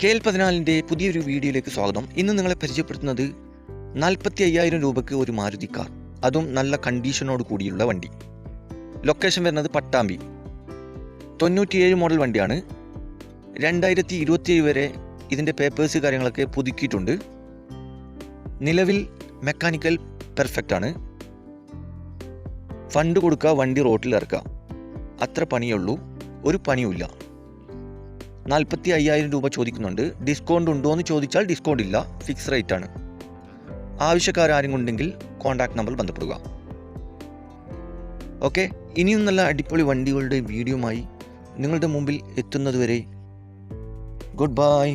KL14 പുതിയൊരു വീഡിയോയിലേക്ക് സ്വാഗതം. ഇന്ന് നിങ്ങളെ പരിചയപ്പെടുത്തുന്നത് 45,000 രൂപയ്ക്ക് ഒരു മാരുതി കാർ, അതും നല്ല കണ്ടീഷനോട് കൂടിയുള്ള വണ്ടി. ലൊക്കേഷൻ വരുന്നത് പട്ടാമ്പി. 97 മോഡൽ വണ്ടിയാണ്. 2027 വരെ ഇതിൻ്റെ പേപ്പേഴ്സ് കാര്യങ്ങളൊക്കെ പുതുക്കിയിട്ടുണ്ട്. നിലവിൽ മെക്കാനിക്കൽ പെർഫെക്റ്റ് ആണ്. ഫണ്ട് കൊടുക്കുക, വണ്ടി റോട്ടിൽ ഇറക്കുക, അത്ര പണിയുള്ളൂ, ഒരു പണിയുമില്ല. 45,000 രൂപ ചോദിക്കുന്നുണ്ട്. ഡിസ്കൗണ്ട് ഉണ്ടോ എന്ന് ചോദിച്ചാൽ ഡിസ്കൗണ്ട് ഇല്ല, ഫിക്സ് റേറ്റ് ആണ്. ആവശ്യക്കാരും ഉണ്ടെങ്കിൽ കോൺടാക്ട് നമ്പർ ബന്ധപ്പെടുക. ഓക്കെ, ഇനിയും നല്ല അടിപൊളി വണ്ടികളുടെ വീഡിയോയുമായി നിങ്ങളുടെ മുമ്പിൽ എത്തുന്നതുവരെ ഗുഡ് ബൈ.